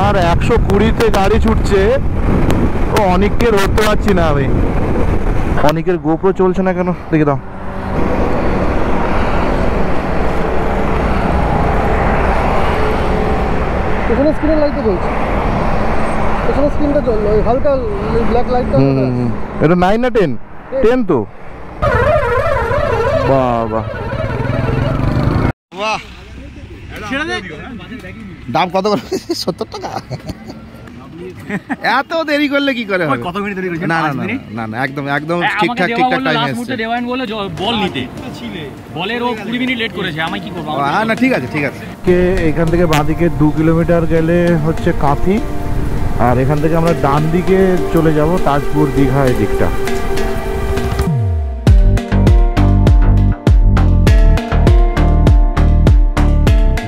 আর 120-তে গাড়ি ছুটছে। ও অনেককে ধরতে পারছি না আমি। অনেকের গোপ্রো চলছে না কেন দেখে দাও। এখানে স্ক্রিনের লাইটটা জ্বলছে, এখানে স্ক্রিনটা জ্বললো, ওই হালকা ব্ল্যাক লাইটটা। এটা 9 না 10? 10 তো। বাবা বাহ, দাম কত করে? 70 টাকা। এত দেরি করলে কি করে হবে? কত মিনিট দেরি করেছেন? না না না, একদম একদম ঠিকঠাক টাইমে এসেছে। দেওয়ান বলে বল নিতে, বলের ও 20 মিনিট লেট করেছে, আমি কি করব? না ঠিক আছে ঠিক আছে। এখান থেকে বাঁদিকে 2 কিলোমিটার গেলে হচ্ছে কাঁথি, আর এখান থেকে আমরা ডান দিকে চলে যাব তাজপুর দীঘা এই দিকটা।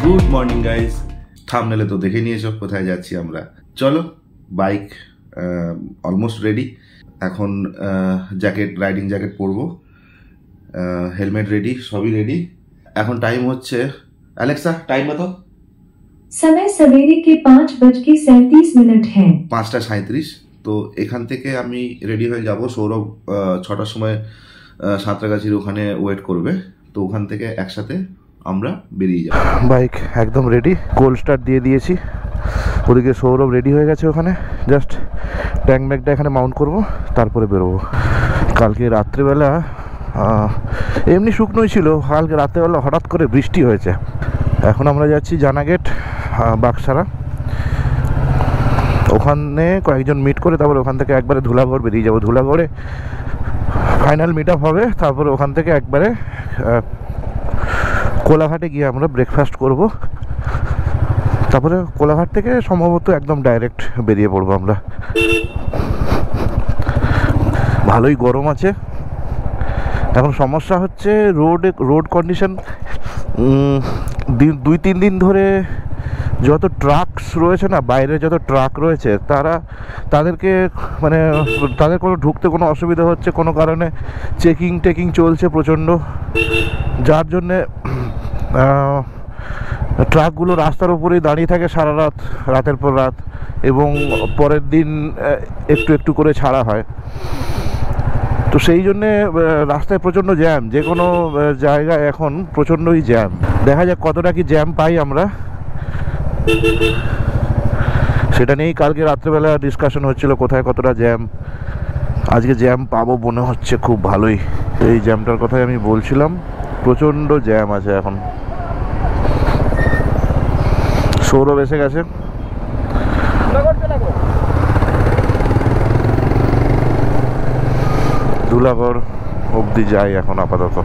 গুড মর্নিং গাইজ, থাম্বনেলে তো দেখে নিয়েছো কোথায় যাচ্ছি আমরা। চলো, বাইক অলমোস্ট রেডি। এখন জ্যাকেট, রাইডিং জ্যাকেট পরবো, হেলমেট রেডি, সবই রেডি। এখন টাইম হচ্ছে, অ্যালেক্সা টাইম বাতাও। समय सवेरे के 5:37 है। 5:37। তো এখান থেকে আমি রেডি হয়ে যাব। সৌরভ 6টার সময় সাঁতরাগাছির ওখানে ওয়েট করবে, তো ওখান থেকে একসাথে আমরা বেরিয়ে যাব। বাইক একদম রেডি, কোল্ড স্টার্ট দিয়ে দিয়েছি। ওদিকে সৌরভ রেডি হয়ে গেছে, ওখানে জাস্ট ট্যাঙ্ক ব্যাগটা এখানে মাউন্ট করব, তারপরে বেরোবো। কালকে রাত্রিবেলা এমনি শুকনোই ছিল, কালকে রাত্রিবেলা হঠাৎ করে বৃষ্টি হয়েছে। এখন আমরা যাচ্ছি জানাগেট, বাক্সারা। ওখানে কয়েকজন মিট করে তারপরে ওখান থেকে একবারে ধুলাগড় বেরিয়ে যাবো। ধুলাগড়ে ফাইনাল মিট আপ হবে, তারপরে ওখান থেকে একবারে কোলাঘাটে গিয়ে আমরা ব্রেকফাস্ট করব। তারপরে কোলাঘাট থেকে সম্ভবত একদম ডাইরেক্ট বেরিয়ে পড়বো আমরা। ভালোই গরম আছে এখন। সমস্যা হচ্ছে রোড কন্ডিশন। 2-3 দিন ধরে যত ট্রাকস রয়েছে না, বাইরে যত ট্রাক রয়েছে, তাদেরকে মানে তাদের কোনো ঢুকতে কোনো অসুবিধা হচ্ছে, কোনো কারণে চেকিং চলছে প্রচণ্ড, যার জন্যে ট্রাকগুলো রাস্তার উপরেই দাঁড়িয়ে থাকে সারা রাত, রাতের পর রাত, এবং পরের দিন একটু একটু করে ছাড়া হয়। তো সেই জন্যে রাস্তায় প্রচণ্ড জ্যাম, যে কোনো জায়গায় এখন প্রচণ্ডই জ্যাম। দেখা যাক কতটা কি জ্যাম পাই আমরা, সেটা নিয়েই কালকে রাত্রেবেলা ডিসকাশন হচ্ছিল কোথায় কতটা জ্যাম। আজকে জ্যাম পাবো মনে হচ্ছে খুব ভালোই। এই জ্যামটার কথাই আমি বলছিলাম, প্রচণ্ড জ্যাম আছে এখন। সৌরভ এসে গেছে। ধুলাগড় অবধি যাই এখন আপাতত।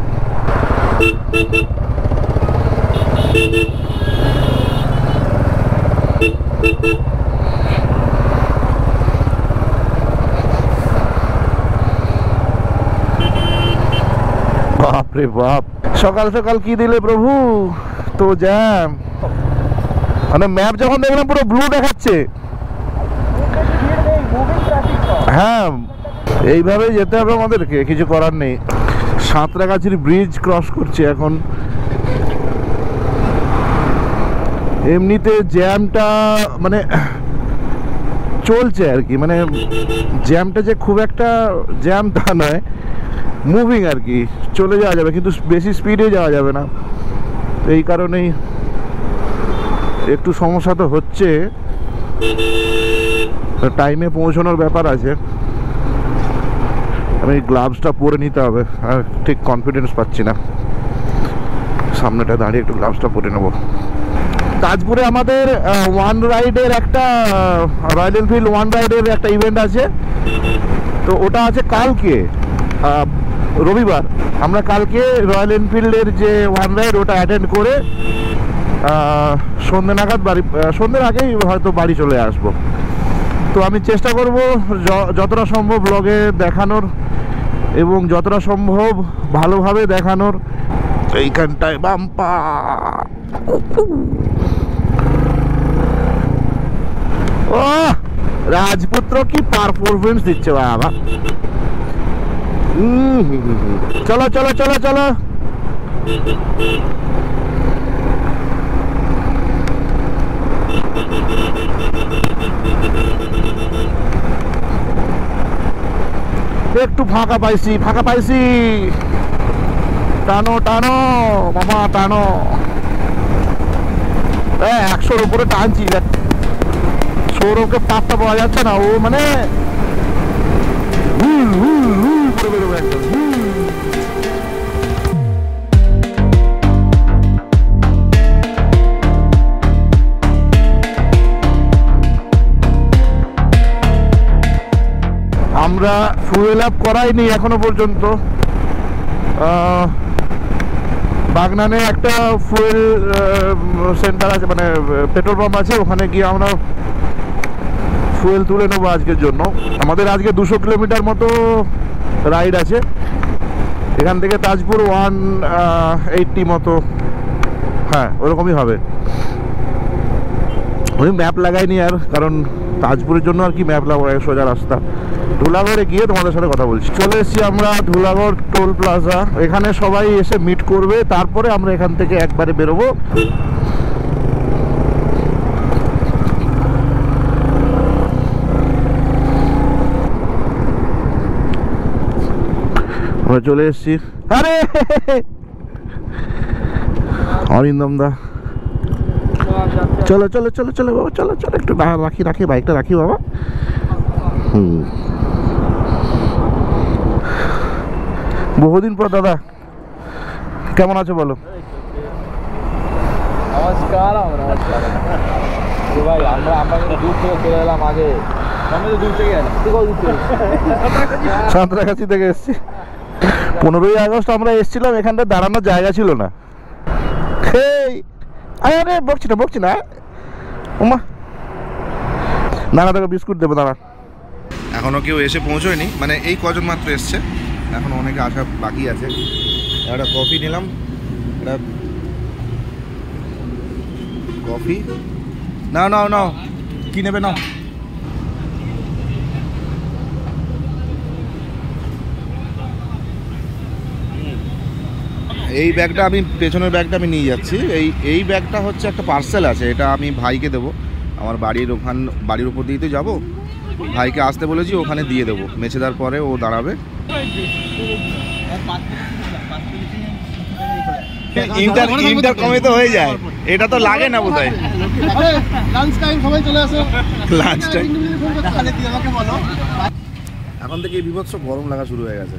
বাপরে বাপ, সকাল সকাল কি দিলে প্রভু, তো জ্যাম। মানে ম্যাপ যখন দেখলাম পুরো ব্লু দেখাচ্ছে। হ্যাঁ, এইভাবে যেতে হবে আমাদেরকে, কিছু করার নেই। সাঁতরাগাছির ব্রিজ ক্রস করছে এখন। এমনিতে জ্যামটা মানে চলছে আর কি, মানে জ্যামটা যে খুব একটা জ্যাম তা নয়, মুভিং আর কি, চলে যাওয়া যাবে, কিন্তু বেশি স্পিডে যাওয়া যাবে না। এই কারণেই একটু সমস্যা তো হচ্ছে, টাইমে পৌঁছানোর ব্যাপার আছে। আমি গ্লাভসটা পরে নিতে হবে, আর ঠিক কনফিডেন্স পাচ্ছি না। সামনেটা দাঁড়িয়ে একটু গ্লাভসটা পরে নেব। তাজপুরে আমাদের ওয়ান রাইডের একটা, রয়্যাল এনফিল্ড ওয়ান রাইডের একটা ইভেন্ট আছে, তো ওটা আছে কালকে রবিবার। আমরা কালকে রয়্যাল এনফিল্ডের যে ওয়ান রাইড ওটা অ্যাটেন্ড করে সন্ধ্যে নাগাদ সন্ধ্যের আগেই হয়তো বাড়ি চলে আসব। তো আমি চেষ্টা করব যতটা সম্ভব ব্লগে দেখানোর, এবং যতটা সম্ভব ভালোভাবে দেখানোর। এইখানটায় বাম্পা, ও রাজপুত্র কি পারফরমেন্স দিচ্ছে বাবা। চলো চলো চলো চলো। একটু ফাঁকা পাইছি। টানো টানো মামা টানো, 100-র উপরে টানছি। সৌরভকে পাত্তা পাওয়া যাচ্ছে না, ও মানে বেরোবে একদম। আমরা ফুয়েল আপ করাইনি এখনো পর্যন্ত। বাগনানে একটা ফুয়েল সেন্টার আছে, মানে পেট্রোল পাম্প আছে, ওখানে গিয়ে আমরা ফুয়েল তুলে নেবো আজকের জন্য। আমাদের আজকে 200 কিলোমিটার মতো রাইড আছে, এখান থেকে তাজপুর 180 মতো, হ্যাঁ ওরকমই হবে। আমি ম্যাপ লাগাইনি আর, কারণ তাজপুরের জন্য আর কি ম্যাপ লাগাবো, সোজা রাস্তা। ধুলাগড়ে গিয়ে তোমাদের সাথে কথা বলছি। চলে এসেছি আমরা ধুলাগড় টোল প্লাজা, এখানে সবাই এসে মিট করবে, তারপরে আমরা এখান থেকে একবারে বেরোবো। আমরা চলে এসেছি। আরে অরিন্দম দা, চলো চলো চলো চলো বাবা, চলো চলো, একটু রাখি বাইকটা রাখি বাবা। বহুদিন পর দাদা, কেমন আছো বলো? নমস্কার। ভাই আমরা দূর থেকে চলে এলাম, আগে দূর থেকে এলাম, সাঁতরাগাছি থেকে এসছি। 15ই আগস্ট আমরা এসেছিলাম, এখানটা দাঁড়ানোর জায়গা ছিল না। আরে বকছি না ওমা, দাঁড়া তোকে বিস্কুট দেবো, দাঁড়া। এখনো কেউ এসে পৌঁছয়নি, মানে এই কজন মাত্র এসছে, এখন অনেকে আসা বাকি আছে। একটা কফি নিলাম, একটা কফি নাও কি নেবে নাও। এই ব্যাগটা আমি, পেছনের ব্যাগটা আমি নিয়ে যাচ্ছি। এই ব্যাগটা হচ্ছে একটা পার্সেল আছে, এটা আমি ভাইকে দেবো। আমার বাড়ির উপর দিয়েই তো যাবো, ভাইকে আসতে বলেছি, ওখানে দিয়ে দেবো। মেছেদার পরে ও দাঁড়াবে। ইন্টার কমে তো হয়ে যায়, এটা তো লাগে না বোধ হয়। লাঞ্চ টাইম, সবাই চলে আসো। লাঞ্চ টাইম এখন থেকে বিভৎস গরম লাগা শুরু হয়ে গেছে।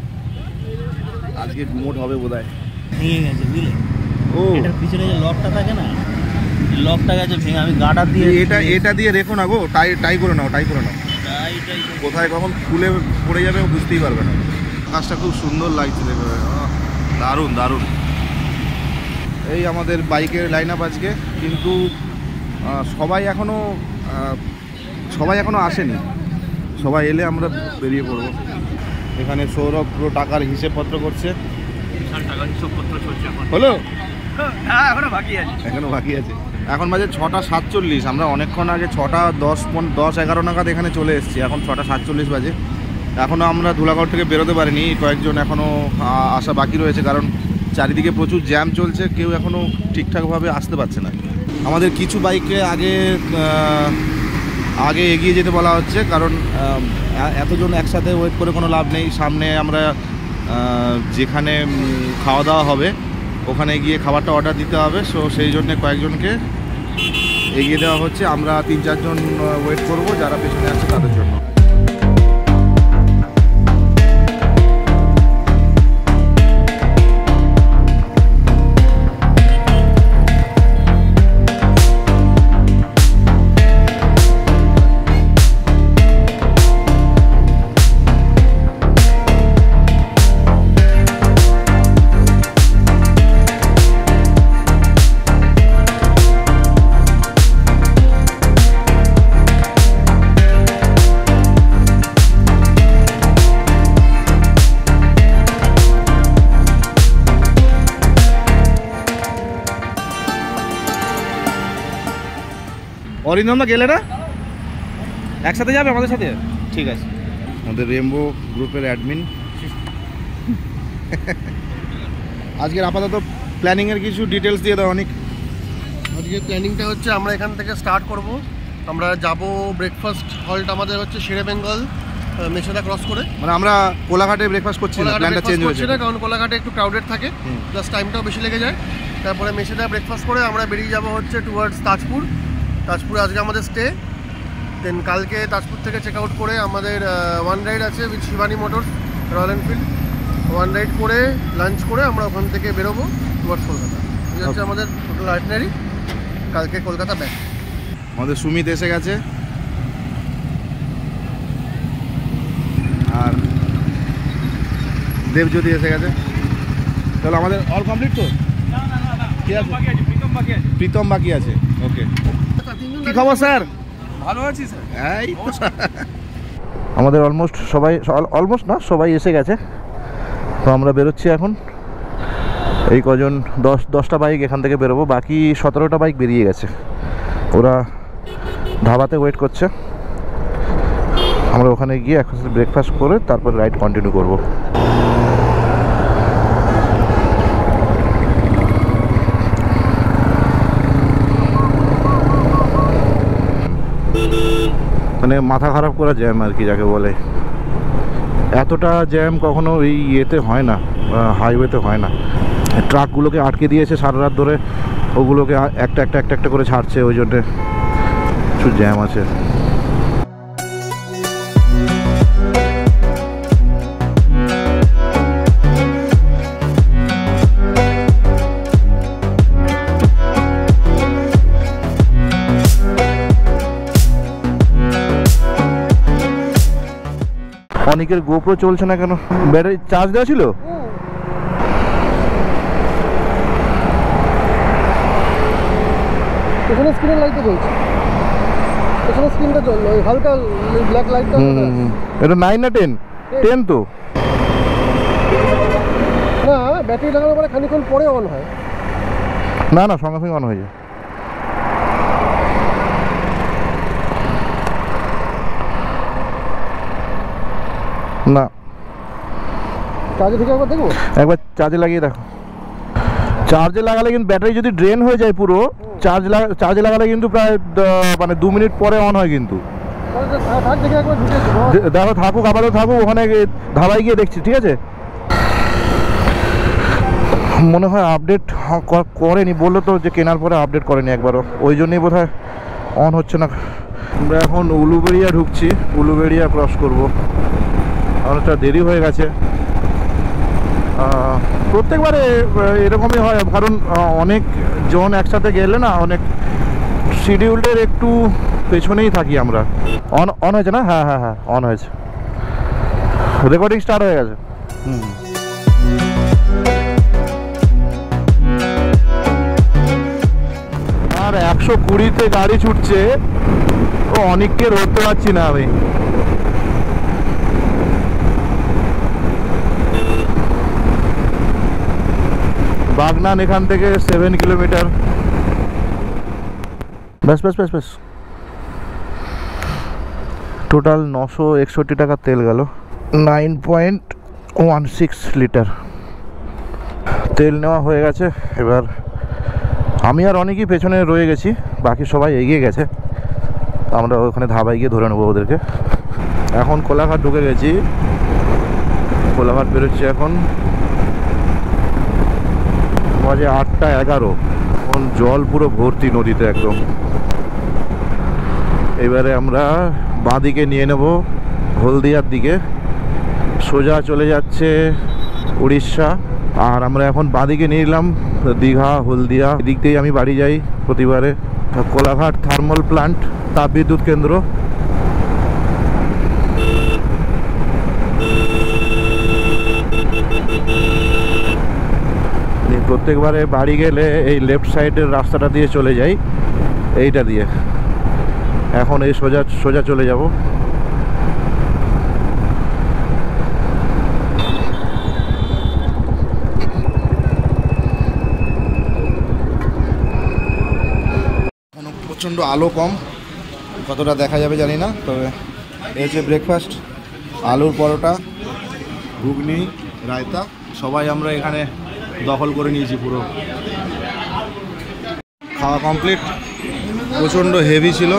আজকে গুমোট হবে বোধ হয়। ভেঙে গেছে বুঝলে, ও এটার পিছনে যে লকটা থাকে না, লকটা গেছে ভেঙে। আমি গার্ডার দিয়ে এটা দিয়ে রেখো না গো, টাই করে নাও। কোথায় কখন খুলে পড়ে যাবে বুঝতেই পারবে না। আকাশটা খুব সুন্দর লাগছে দেখে, দারুণ। এই আমাদের বাইকের লাইন আপ আজকে, কিন্তু সবাই এখনো আসেনি। সবাই এলে আমরা বেরিয়ে পড়বো। এখানে সৌরভ পুরো টাকার হিসেবপত্র করছে। হলো? এখনো বাকি আছে। এখন বাজে 6:47। আমরা অনেকক্ষণ আগে 6:10-11 নাগাদ এখানে চলে এসেছি। এখন 6:47 বাজে। এখনও আমরা ধুলাগড় থেকে বেরোতে পারিনি। কয়েকজন এখনও আসা বাকি রয়েছে, কারণ চারিদিকে প্রচুর জ্যাম চলছে, কেউ এখনও ঠিকঠাকভাবে আসতে পারছে না। আমাদের কিছু বাইককে আগে এগিয়ে যেতে বলা হচ্ছে, কারণ এতজন একসাথে ওয়েট করে কোনো লাভ নেই। সামনে আমরা যেখানে খাওয়া দাওয়া হবে ওখানে গিয়ে খাবারটা অর্ডার দিতে হবে। সো সেই জন্যে কয়েকজনকে এগিয়ে দেওয়া হচ্ছে। আমরা 3-4 জন ওয়েট করব, যারা পেছনে আছে তাদের জন্য। অরিন্দম না গেলে না, একসাথে যাবে আমাদের সাথে? ঠিক আছে। আমাদের রেমবো গ্রুপের অ্যাডমিন। আজকের আপাতত প্ল্যানিংয়ের কিছু ডিটেলস দিয়ে দাও অনেক। আজকের প্ল্যানিংটা হচ্ছে আমরা এখান থেকে স্টার্ট করব। আমরা যাব, ব্রেকফাস্ট হল্ট আমাদের হচ্ছে শেরে বেঙ্গল, মেছেদা ক্রস করে। মানে আমরা কোলাঘাটে ব্রেকফাস্ট করছি না, প্ল্যানটা চেঞ্জ হয়েছে না, কারণ কোলাঘাটে একটু ক্রাউডেড থাকে, প্লাস টাইমটাও বেশি লেগে যায়। তারপরে মেছেদা ব্রেকফাস্ট করে আমরা বেরিয়ে যাব হচ্ছে টুয়ার্ডস তাজপুর। তাজপুরে আজকে আমাদের স্টে, দেন কালকে তাজপুর থেকে চেক আউট করে আমাদের ওয়ান রাইড আছে with Shivani Motors Royal Enfield. One ride করে লাঞ্চ করে আমরা ওখান থেকে বেরোবো টুয়ার্ডস কলকাতা। এই হচ্ছে আমাদের টোটাল আইটিনারি, কালকে কলকাতা ব্যাক। আমাদের সুমিত এসে গেছে আর দেবজ্যোতি এসে গেছে। তাহলে আমাদের অল কমপ্লিট তো? প্রীতম বাকি আছে। ওকে, কি খবর স্যার? ভালো আছি স্যার। এই আমাদের অলমোস্ট সবাই এসে গেছে। তো আমরা বেরোচ্ছি এখন। এই কজন 10টা বাইক এখান থেকে বেরোবো, বাকি 17টা বাইক বেরিয়ে গেছে। ওরা ধাবাতে ওয়েট করছে। আমরা ওখানে গিয়ে একসাথে ব্রেকফাস্ট করে তারপর রাইড কন্টিনিউ করব। মানে মাথা খারাপ করা জ্যাম আর কি যাকে বলে। এতটা জ্যাম কখনো এই ইয়েতে হয় না, হাইওয়েতে হয় না। ট্রাকগুলোকে আটকে দিয়েছে সারা রাত ধরে, ওগুলোকে একটা করে ছাড়ছে, ওই জন্যে প্রচুর জ্যাম আছে। অনেকের গোপ্রো চলছে না কেন? ব্যাটারি চার্জ দেওয়া ছিল? এখানে স্ক্রিনের লাইটটা জ্বলছে, এখানে স্ক্রিনটা জ্বললো, ওই হালকা ব্ল্যাক লাইটটা। এটা 9 না 10? 10 তো না, ব্যাটারি লাগানোর পরে খানিকক্ষণ পরে অন হয়। না, সঙ্গে সঙ্গে অন হয়ে যায়। না, চার্জে ঢুকে একবার দেখবো, একবার চার্জে লাগিয়ে দেখো। চার্জে লাগালে কিন্তু ব্যাটারি যদি ড্রেন হয়ে যায় পুরো, চার্জে লাগালে কিন্তু প্রায় মানে 2 মিনিট পরে অন হয় কিন্তু। দেখো, থাকুক, আপাতত থাকুক, ওখানে ধাবায় গিয়ে দেখছি, ঠিক আছে? মনে হয় আপডেট করেনি, বললো তো যে কেনার পরে আপডেট করেনি একবারও, ওই জন্যই বোধ হয় অন হচ্ছে না। আমরা এখন উলুবেড়িয়া ঢুকছি, উলুবেড়িয়া ক্রস করবো, অনেকটা দেরি হয়ে গেছে। প্রত্যেকবারে এরকমই হয়, কারণ অনেক জন একসাথে গেলে না, অনেক শিডিউলের একটু পেছনেই থাকি আমরা। অন হয়েছে না? হ্যাঁ অন হয়েছে, রেকর্ডিং স্টার্ট হয়ে গেছে। আর 120-তে গাড়ি ছুটছে, ও অনেককে ধরতে পারছি না আমি। বাগনান এখান থেকে 7 কিলোমিটার। ব্যাস টোটাল 961 টাকা তেল গেল, 9.16 লিটার তেল নেওয়া হয়ে গেছে। এবার আমি আর অনেকই পেছনে রয়ে গেছি, বাকি সবাই এগিয়ে গেছে। আমরা ওখানে ধাবায় গিয়ে ধরে নেবো ওদেরকে। এখন কোলাঘাট ঢুকে গেছি, কোলাঘাট বেরোচ্ছি এখন, বাজে 8:11। এখন জল পুরো ভর্তি নদীতে একদম। এবারে আমরা বাঁদিকে নিয়ে নেব হলদিয়ার দিকে, সোজা চলে যাচ্ছে উড়িষ্যা। আর আমরা এখন বাঁদিকে নিয়ে নিলাম দীঘা, হলদিয়া, এদিক দিয়েই আমি বাড়ি যাই প্রতিবারে। কোলাঘাট থার্মাল প্লান্ট, তাপবিদ্যুৎ কেন্দ্র। প্রত্যেকবারে বাড়ি গেলে এই লেফট সাইডের রাস্তাটা দিয়ে চলে যাই, এইটা দিয়ে। এখন এই সোজা চলে যাব। প্রচণ্ড আলো কম, কতটা দেখা যাবে জানি না, তবে এই হচ্ছে ব্রেকফাস্ট। আলুর পরোটা, ঘুগনি, রায়তা, সবাই আমরা এখানে দখল করে নিয়েছি পুরো। খাওয়া কমপ্লিট। প্রচণ্ড হেভি ছিল,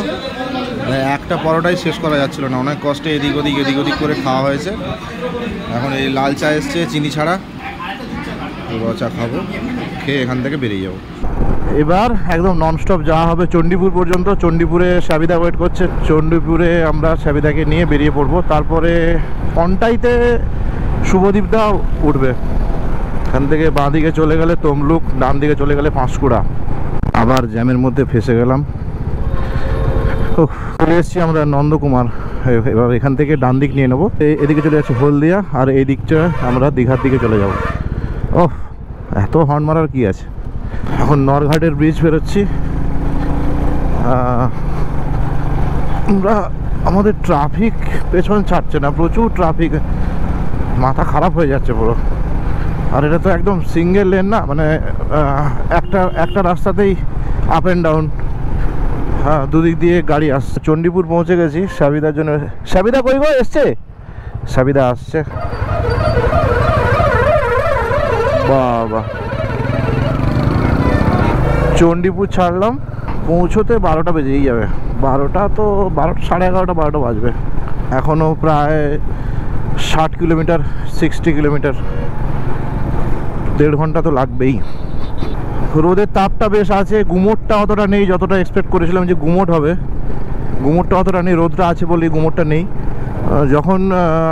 একটা পরোটাই শেষ করা যাচ্ছিল না, অনেক কষ্টে এদিক ওদিক করে খাওয়া হয়েছে। এখন এই লাল চা এসছে চিনি ছাড়া, র চা খাবো, খেয়ে এখান থেকে বেরিয়ে যাবো। এবার একদম ননস্টপ যাওয়া হবে চণ্ডীপুর পর্যন্ত। চণ্ডীপুরে সাবিদা ওয়েট করছে, চণ্ডীপুরে আমরা সাবিদাকে নিয়ে বেরিয়ে পড়বো। তারপরে কন্টাইতে শুভদীপদা উঠবে। এখান থেকে বাঁ দিকে চলে গেলে তমলুক, ডান দিকে চলে গেলে পাঁশকুড়া। আবার জ্যামের মধ্যে ফেসে গেলাম। চলে এসেছি আমরা নন্দকুমার। এবার এখান থেকে ডান দিক নিয়ে নেবো, এদিকে চলে যাচ্ছে হলদিয়া, আর এই দিকটা আমরা দীঘার দিকে চলে যাব। ওহ, এত হর্ন মারার কি আছে। এখন নরঘাটের ব্রিজ বেরোচ্ছি। আমরা আমাদের ট্রাফিক পেছন ছাড়ছে না, প্রচুর ট্রাফিক, মাথা খারাপ হয়ে যাচ্ছে পুরো। আর এটা তো একদম সিঙ্গেল লেন না, মানে একটা রাস্তাতেই আপ অ্যান্ড ডাউন, হ্যাঁ, দুদিক দিয়ে গাড়ি আসছে। চণ্ডীপুর পৌঁছে গেছি সাবিদার জন্য। সাবিদা কই গো, এসছে? সাবিদা আসছে। বাবা, চণ্ডীপুর ছাড়লাম, পৌঁছোতে 12টা বেজেই যাবে। 12টা তো 12, 11:30, 12টা বাজবে। এখনও প্রায় 60 কিলোমিটার, 60 কিলোমিটার, 1.5 ঘন্টা তো লাগবেই। রোদের তাপটা বেশ আছে, গুমোটটা অতটা নেই যতটা এক্সপেক্ট করেছিলাম যে গুমোট হবে। গুমোটটা অতটা নেই, রোদটা আছে বলেই গুমোটটা নেই। যখন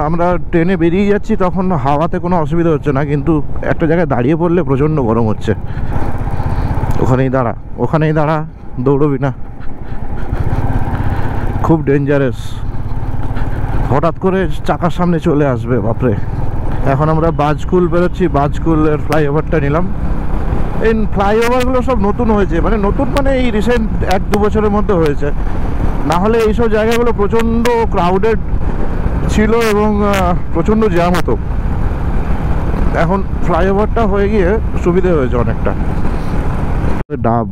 আমরা ট্রেনে বেরিয়ে যাচ্ছি তখন হাওয়াতে কোনো অসুবিধা হচ্ছে না, কিন্তু একটা জায়গায় দাঁড়িয়ে পড়লে প্রচণ্ড গরম হচ্ছে। ওখানেই দাঁড়া, দৌড়বি না, খুব ডেঞ্জারাস। হঠাৎ করে চাকার সামনে চলে আসবে, বাপরে। এখন আমরা বাজকুল বেরোচ্ছি, বাজকুলের ফ্লাইওভারটা নিলাম। এই ফ্লাইওভারগুলো সব নতুন হয়েছে, মানে নতুন মানে এই রিসেন্ট 1-2 বছরের মধ্যে হয়েছে। না হলে এইসব জায়গাগুলো প্রচণ্ড ক্রাউডেড ছিল এবং প্রচণ্ড জ্যাম হতো। এখন ফ্লাইওভারটা হয়ে গিয়ে সুবিধা হয়েছে অনেকটা। ডাব,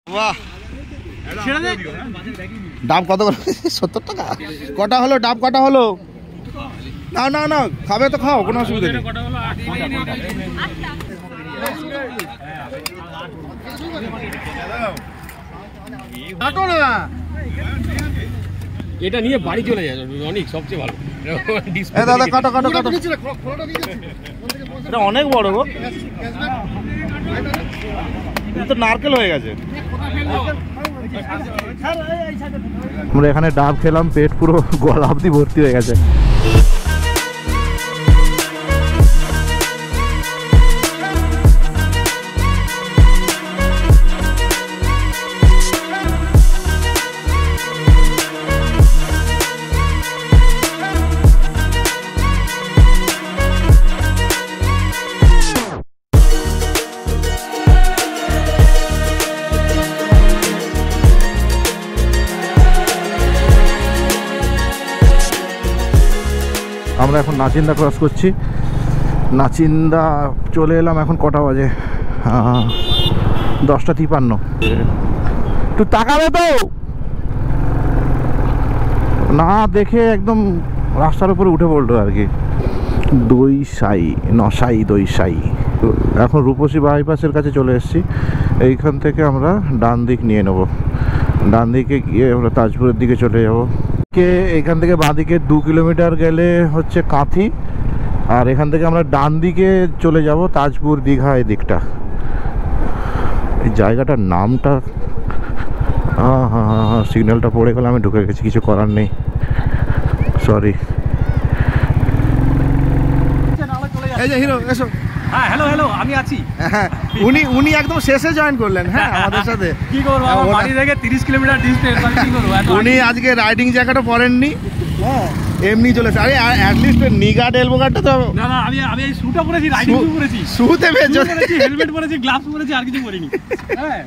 বাহ, ডাব কত করে? 70 টাকা। কটা হলো ডাব, কটা হলো? না খাবে তো খাও, কোনো অসুবিধা নেই। এটা নিয়ে বাড়ি চলে যায় অনেক, সবচেয়ে ভালো। দাদা কাটো, এটা অনেক বড় গো, তো নারকেল হয়ে গেছে। আমরা এখানে ডাব খেলাম, পেট পুরো গলা অবধি ভর্তি হয়ে গেছে। আমরা এখন নাচিন্দা ক্রস করছি। নাচিন্দা চলে এলাম। এখন কটা বাজে? 10:53। একটু তাকাবে তো না, দেখে একদম রাস্তার উপরে উঠে পড়লো আর কি। নশাই দই সাই। এখন রূপসী বাইপাসের কাছে চলে এসেছি। এইখান থেকে আমরা ডান দিক নিয়ে নেব, ডান দিকে গিয়ে আমরা তাজপুরের দিকে চলে যাব। এখান থেকে বাঁ দিকে 2 কিলোমিটার গেলে হচ্ছে কাঁথি, আর এখান থেকে আমরা ডান দিকে চলে যাব তাজপুর, দীঘা, এই দিকটা। এই জায়গাটার নামটা, হ্যাঁ, সিগন্যালটা পড়ে গেলে আমি ঢুকে গেছি, কিছু করার নেই, সরি। এই যে হিরো, এসো। হ্যাঁ, হ্যালো, আমি আছি। উনি একদম শেষে জয়েন করলেন, হ্যাঁ, আমাদের সাথে। কি করবো, আমার বাড়ি থেকে 30 কিলোমিটার ডিস্টেন্স, আমি কি করবো? উনি আজকে রাইডিং জ্যাকেটও পরেননি, এমনি চলেছে। আরে অ্যাটলিস্ট নি গার্ড, এলবো গার্ডটা তো। না, আমি এই শুটা পরেছি, রাইডিং শু পরেছি, শুতে পরেছি, হেলমেট পরেছি, গ্লাভস পরেছি, আর কিছু পরিনি। হ্যাঁ,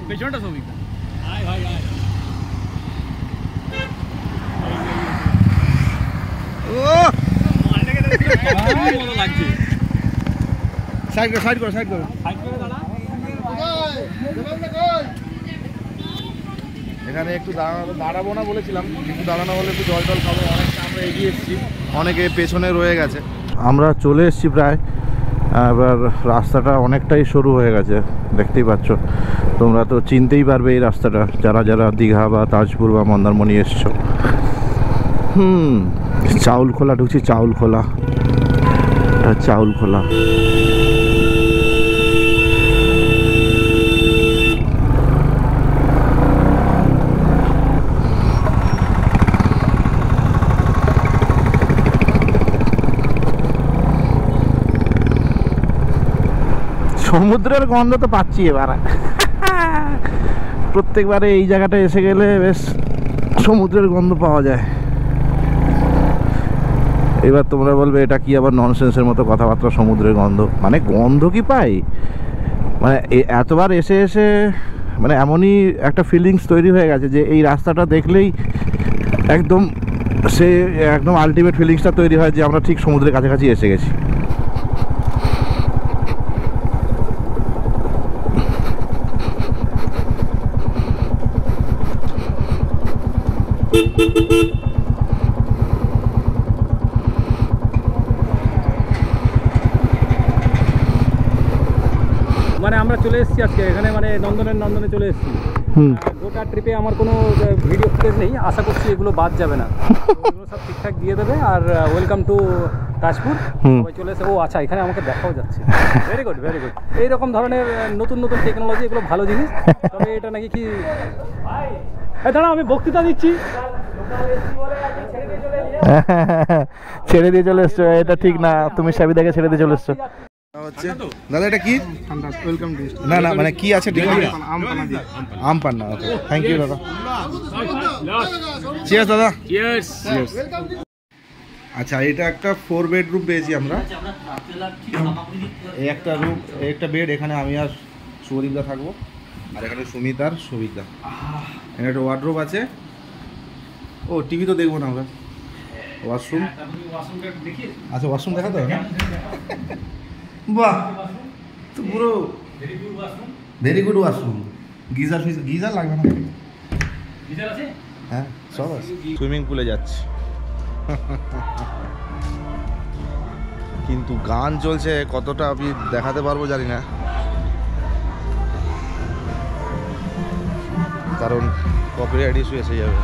পেছনটা ছবি। আয় ভাই, আয়। ও মজা লাগছে। সাইড করো। এখানে একটু দাঁড়াবো না বলেছিলাম, একটু দাঁড়ানো বলে একটু জল খাবো। অনেকটা আমরা এগিয়ে এসেছি, অনেকে পেছনে রয়ে গেছে। আমরা চলে এসেছি প্রায়। এবার রাস্তাটা অনেকটাই সরু হয়ে গেছে, দেখতেই পাচ্ছ। তোমরা তো চিনতেই পারবে এই রাস্তাটা, যারা যারা দীঘা বা তাজপুর বা মন্দারমণি এসছো। চাউল খোলা ঢুকছি, চাউল খোলা, চাউল খোলা। সমুদ্রের গন্ধ তো পাচ্ছি এবার। প্রত্যেকবারে এই জায়গাটা এসে গেলে বেশ সমুদ্রের গন্ধ পাওয়া যায়। এবার তোমরা বলবে এটা কি আবার ননসেন্সের মতো কথাবার্তা, সমুদ্রের গন্ধ মানে গন্ধ কি পাই? মানে এতবার এসে এসে মানে এমনই একটা ফিলিংস তৈরি হয়ে গেছে যে এই রাস্তাটা দেখলেই একদম সে একদম আলটিমেট ফিলিংসটা তৈরি হয় যে আমরা ঠিক সমুদ্রের কাছাকাছি এসে গেছি। মানে আমরা চলে এসেছি আজকে এখানে, মানে নন্দনে চলে এসেছি। গোটা ট্রিপে আমার কোনো ভিডিও ফুটেজ নেই, আশা করছি এগুলো বাদ যাবে না, এগুলো সব ঠিকঠাক দিয়ে দেবে। আর ওয়েলকাম টু তাজপুর, সবাই চলে এসে। ও আচ্ছা, এখানে আমাকে দেখাও যাচ্ছে, ভেরি গুড ভেরি গুড। এইরকম ধরনের নতুন নতুন টেকনোলজি, এগুলো ভালো জিনিস। তবে এটা নাকি কি, দাঁড়া আমি বক্তৃতা দিচ্ছি। ছেড়ে দিয়ে চলে এসছো, এটা ঠিক না, তুমি সাবিদাকে ছেড়ে দিয়ে চলে এসছো। দাদা এটা কি? না না মানে কি আছে? আম পান্না। ওকে, থ্যাংক ইউ দাদা। চিয়ার্স দাদা। চিয়ার্স। আচ্ছা, এটা একটা 4 বেডরুম পেয়েছি আমরা। এই একটা রুম, একটা বেড, এখানে আমি আর সুদীপদা থাকবো, আর এখানে সুমিত আর সবিকদা। এখানে একটা ওয়ার্ডরোব আছে। ও টিভি তো দেখবো না আমরা। ওয়াশরুম, আচ্ছা ওয়াশরুম দেখা তো না? বাহ, তো পুরো ভেরি গুড ওয়াশরুম। গিজার লাগবে না? গিজার আছে, হ্যাঁ সব আছে। সুইমিং পুলে যাচ্ছি, কিন্তু গান চলছে, কতটা আমি দেখাতে পারবো জানি না, কারণ কপিরাইট ইস্যু এসে যাবে।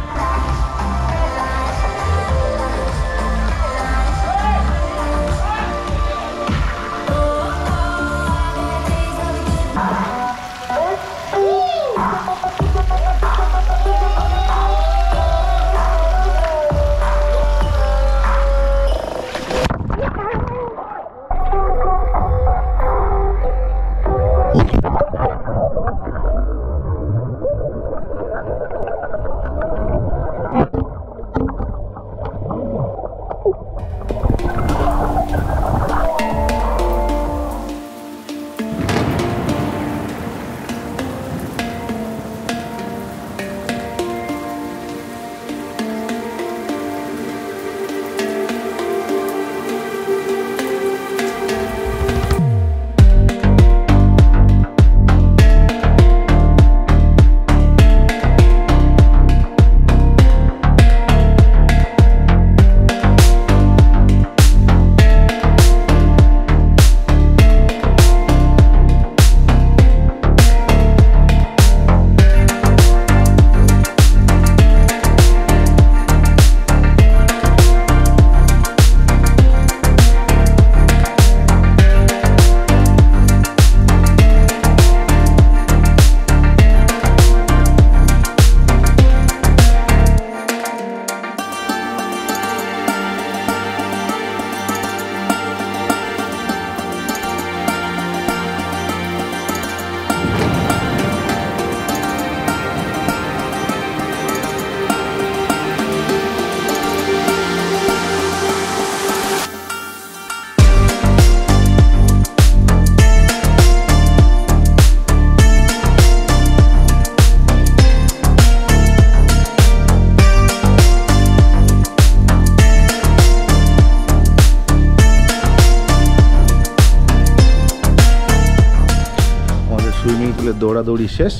সুইমিং পুলে দৌড়াদৌড়ি শেষ,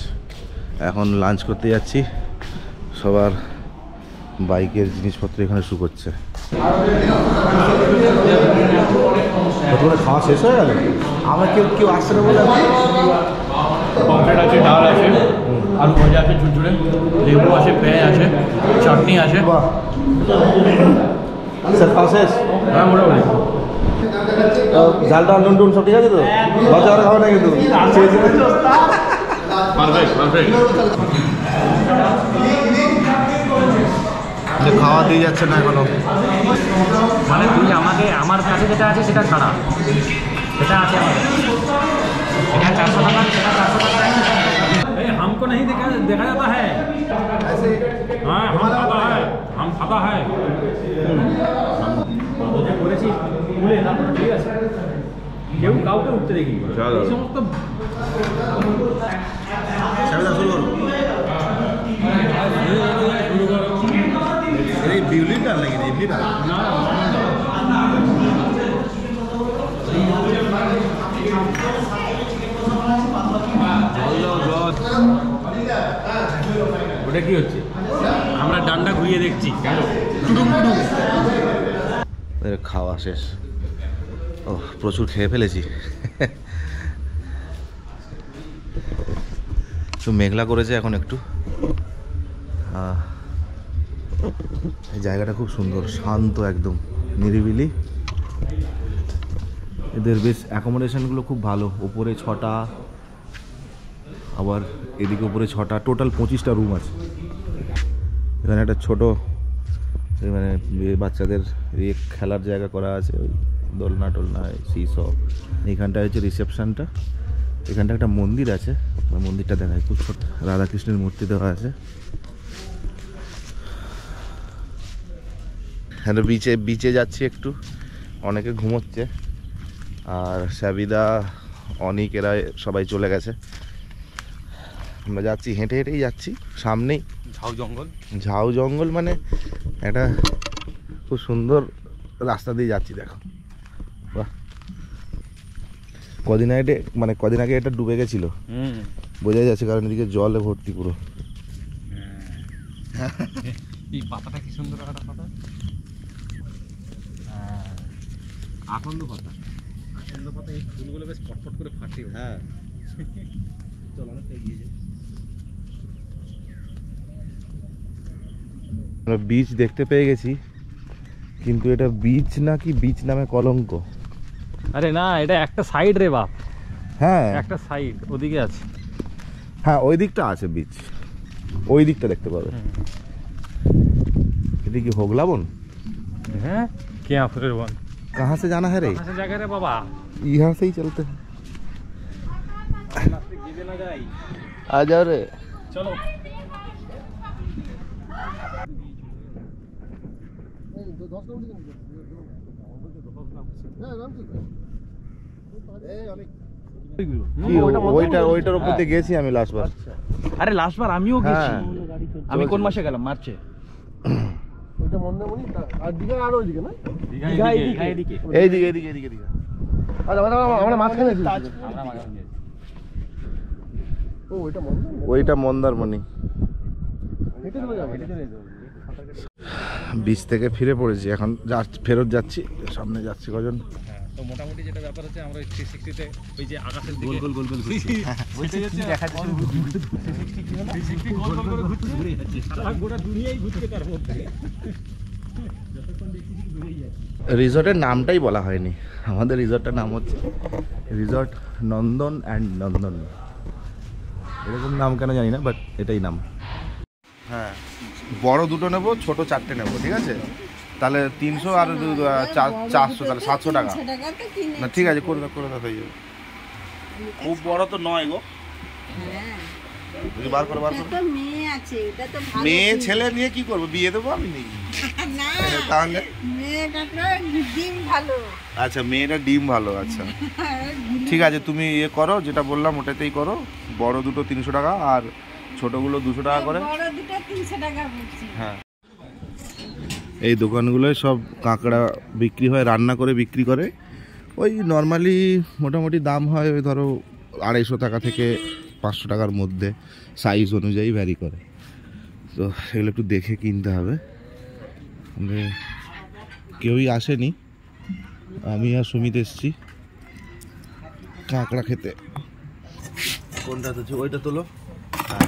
এখন লাঞ্চ করতে যাচ্ছি। সবার বাইকের জিনিসপত্র এখানে শুকোচ্ছে। খাওয়া শেষ হয়ে গেল? আমরা কেউ আসছে না বলে পমফ্রেট আছে, ডাল আছে, আলু ভাজা আছে ঝুরঝুরে, লেবু আছে, পেঁয়াজ আছে, চাটনি আছে। স্যার খাওয়া শেষ? হ্যাঁ মোটামুটি। ঝালটা নুন টুন সব ঠিক আছে তো? বাচ্চা আর খাবে না কিন্তু পারফেক্ট পারফেক্ট। খাওয়া দিয়ে যাচ্ছে না এখনো। মানে তুই আমাকে আমার কাছে যেটা আছে সেটা ছাড়া সেটা আছে আমাদের, এটা 400 টাকা, সেটা 400 টাকা। हमको नहीं देखा जाता है हाँ, हम खाता है করেছি তুলে তারপরে ঠিক আছে, কেউ কাউকে উঠতে দেখি এই সমস্ত শুরু করো। এই বিউলি ডাল নাকি ইডলি ডাল? না ওটা কি হচ্ছে? আমরা ডান্ডা ঘুরিয়ে দেখছি কেন? খাওয়া শেষ। ও প্রচুর খেয়ে ফেলেছি। তো মেঘলা করেছে এখন একটু। এই জায়গাটা খুব সুন্দর, শান্ত, একদম নিরিবিলি। এদের বেশ অ্যাকোমোডেশনগুলো খুব ভালো। ওপরে 6টা, আবার এদিকে উপরে 6টা, টোটাল 25টা রুম আছে। এখানে একটা ছোট মানে বাচ্চাদের খেলার জায়গা করা আছে, ওই দোলনা টোলনা, সিস। এইখানটা হচ্ছে রিসেপশনটা। এখানটা একটা মন্দির আছে, মন্দিরটা দেখায়, খুব ছোট রাধাকৃষ্ণের মূর্তি দেওয়া আছে। হ্যাঁ, বিচে যাচ্ছি একটু, অনেকে ঘুমোচ্ছে, আর সাবিদা, অনিক এরা সবাই চলে গেছে। আমরা যাচ্ছি, হেঁটে হেঁটেই যাচ্ছি। সামনেই ঝাউ জঙ্গল, মানে একটা খুব সুন্দর রাস্তা দিয়ে যাচ্ছি। দেখো বাহ, কদিন আগে এটা ডুবে গেছিল, বোঝা যাচ্ছে, কারণ এদিকে জলে ভর্তি পুরো। এই পাতাটা কি সুন্দর একটা পাতা, আকন্দ পাতা। এই ফুলগুলো বেশ পটপট করে ফাটে। হ্যাঁ, চলো অনেকটা এগিয়ে যাই। আমরা বিচ দেখতে পেয়ে গেছি, কিন্তু এটা বিচ নাকি বিচ নামে কলঙ্ক। আরে না, এটা একটা সাইড রে বাপ। হ্যাঁ, একটা সাইড ওদিকে আছে। হ্যাঁ, ওই দিকটা আছে বিচ, ওই দিকটা দেখতে পাবে। এটা কি হোগলা বন? হ্যাঁ, क्या फिर वन कहाँ से जाना है रे? कहाँ से जाएगा रे बाबा? यहाँ से ही चलते हैं। रास्ते गिरे ना जाए। आ जाओ रे। चलो। ওইটার উপর দিয়ে গেছি আমি লাস্ট বার। আরে লাস্ট বার আমিও গেছি। আমি কোন মাসে গেলাম? মার্চে। ওইটা মন্দারমণি আর দীঘা, আর ওইদিকে না? এইদিকে। এইদিকে। আচ্ছা, আমরা মাঝখানে আছি। আমরা মাঝখানে। ও ওইটা মন্দারমণি। ওইটা মন্দারমণি। হেঁটে চলে যাবে। বিচ থেকে ফিরে পড়েছি, এখন ফেরত যাচ্ছি। সামনে যাচ্ছি কজন। তো মোটামুটি যেটা ব্যাপার হচ্ছে, আমরা 360 তে ওই যে আকাশের দিকে গোল ঘুরছি। ওইটা হচ্ছে দেখা যাচ্ছে 360 গোল করে ঘুরে যাচ্ছে। সারা গোটা দুনিয়াই ঘুরছে তার মধ্যে। যতক্ষণ দেখছি ঘুরেই যাচ্ছে। রিসর্টের নামটাই বলা হয়নি। আমাদের রিসর্টের নাম হচ্ছে রিসর্ট নন্দন অ্যান্ড নন্দন। এরকম নাম কেন জানি না, বাট এটাই নাম। হ্যাঁ, বড় 2টো নেবো, ছোট 4টে নেবো, ঠিক আছে? তাহলে 300 আর 400, তাহলে 700 টাকা। না ঠিক আছে, করে দাও হয়ে যাবে। খুব বড় তো নয় গো। বার করো। মেয়ে ছেলে নিয়ে কি করবো? বিয়ে দেবো আমি নেই তাহলে? আচ্ছা, মেয়েটা ডিম ভালো। আচ্ছা ঠিক আছে, তুমি ইয়ে করো, যেটা বললাম ওটাতেই করো। বড় 2টো 300 টাকা, আর ছোটগুলো 200 টাকা করে। হ্যাঁ, এই দোকানগুলোয় সব কাঁকড়া বিক্রি হয়, রান্না করে বিক্রি করে। ওই নর্মালি মোটামুটি দাম হয় ওই ধরো 250 টাকা থেকে 500 টাকার মধ্যে, সাইজ অনুযায়ী ভ্যারি করে। তো এগুলো একটু দেখে কিনতে হবে। কেউই আসেনি, আমি আর সুমিত এসছি কাঁকড়া খেতে। কোনটা তো ওইটা তোলো। হ্যাঁ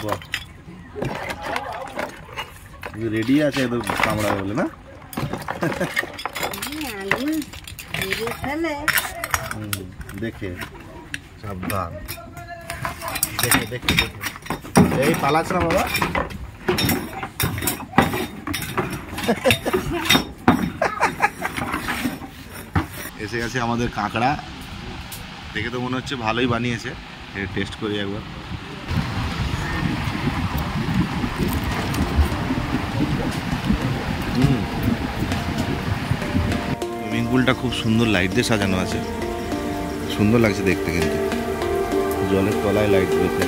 বাহ, রেডি আছে একদম কামড়া বলে না। দেখে সাবধান, দেখে দেখে দেখে, এই পালাচ্ছে না বাবা। এসে গেছে আমাদের কাঁকড়া, দেখে তো মনে হচ্ছে ভালোই বানিয়েছে, টেস্ট করি একবার। সুইমিং পুলটা খুব সুন্দর লাইট দিয়ে সাজানো আছে, সুন্দর লাগছে দেখতে, কিন্তু জলের তলায় লাইট রয়েছে।